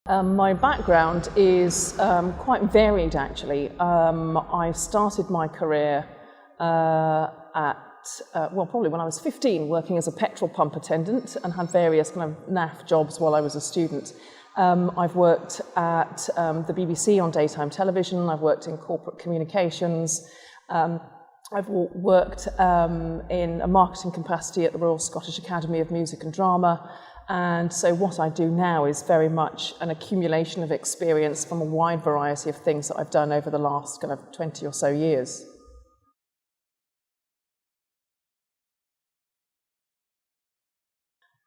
My background is quite varied, actually. I started my career probably when I was 15, working as a petrol pump attendant, and had various kind of naff jobs while I was a student. I've worked at the BBC on daytime television. I've worked in corporate communications. I've worked in a marketing capacity at the Royal Scottish Academy of Music and Drama. And so what I do now is very much an accumulation of experience from a wide variety of things that I've done over the last kind of 20 or so years.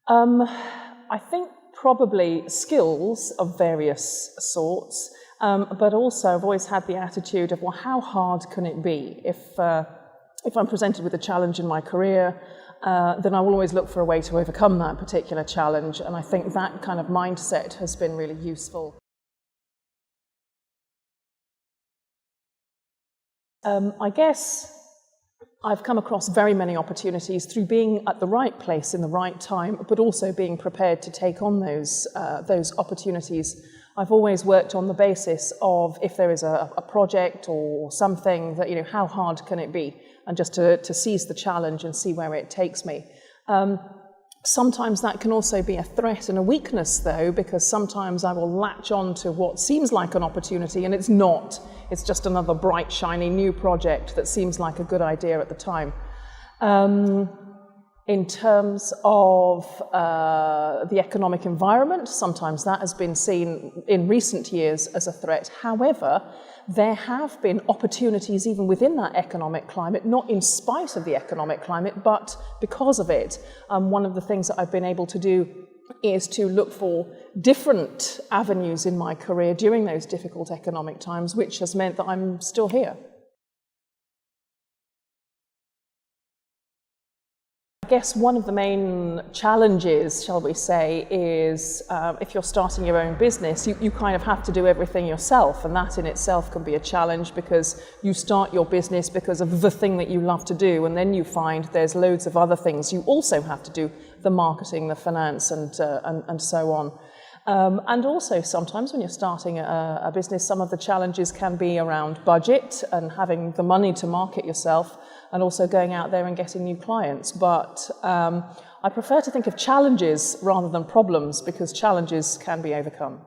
I think probably skills of various sorts, but also I've always had the attitude of, well, how hard can it be? If I'm presented with a challenge in my career, then I will always look for a way to overcome that particular challenge, and I think that kind of mindset has been really useful. I guess I've come across very many opportunities through being at the right place in the right time, but also being prepared to take on those opportunities. I've always worked on the basis of, if there is a project or something that, how hard can it be? And just to seize the challenge and see where it takes me. Sometimes that can also be a threat and a weakness, though, because sometimes I will latch on to what seems like an opportunity and it's not. It's just another bright, shiny new project that seems like a good idea at the time. In terms of the economic environment, sometimes that has been seen in recent years as a threat. However, there have been opportunities even within that economic climate, not in spite of the economic climate, but because of it. One of the things that I've been able to do is to look for different avenues in my career during those difficult economic times, which has meant that I'm still here. I guess one of the main challenges, shall we say, is if you're starting your own business, you kind of have to do everything yourself, and that in itself can be a challenge because you start your business because of the thing that you love to do, and then you find there's loads of other things you also have to do, the marketing, the finance, and so on. And also sometimes when you're starting a business, some of the challenges can be around budget and having the money to market yourself, and also going out there and getting new clients. But I prefer to think of challenges rather than problems, because challenges can be overcome.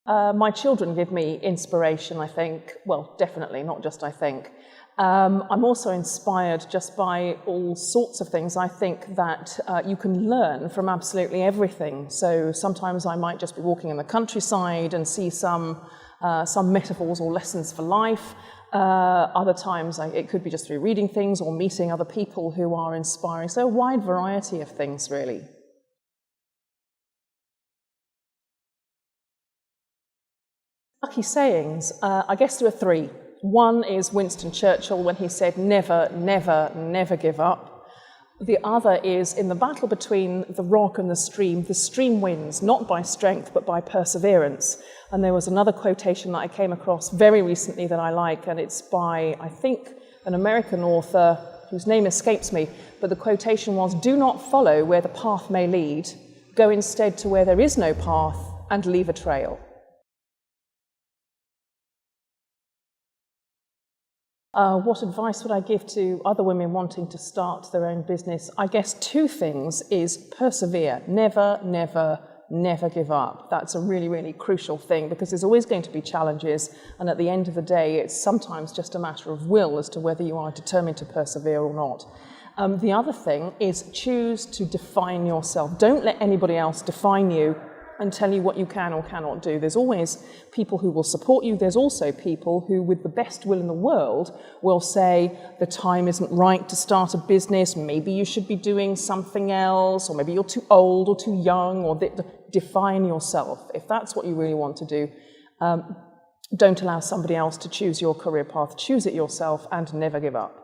My children give me inspiration, I think. Well, definitely, not just I think. I'm also inspired just by all sorts of things. I think that you can learn from absolutely everything. So sometimes I might just be walking in the countryside and see some metaphors or lessons for life. Other times it could be just through reading things or meeting other people who are inspiring. So a wide variety of things, really. Lucky sayings, I guess there are three. One is Winston Churchill when he said, "Never, never, never give up." The other is, in the battle between the rock and the stream wins, not by strength, but by perseverance. And there was another quotation that I came across very recently that I like, and it's by, I think, an American author whose name escapes me, but the quotation was, "Do not follow where the path may lead, go instead to where there is no path and leave a trail." What advice would I give to other women wanting to start their own business? I guess two things is persevere. Never, never, never give up. That's a really, really crucial thing, because there's always going to be challenges, and at the end of the day, it's sometimes just a matter of will as to whether you are determined to persevere or not. The other thing is choose to define yourself. Don't let anybody else define you and tell you what you can or cannot do. There's always people who will support you. There's also people who, with the best will in the world, will say the time isn't right to start a business, maybe you should be doing something else, or maybe you're too old or too young, or define yourself. If that's what you really want to do, don't allow somebody else to choose your career path. Choose it yourself and never give up.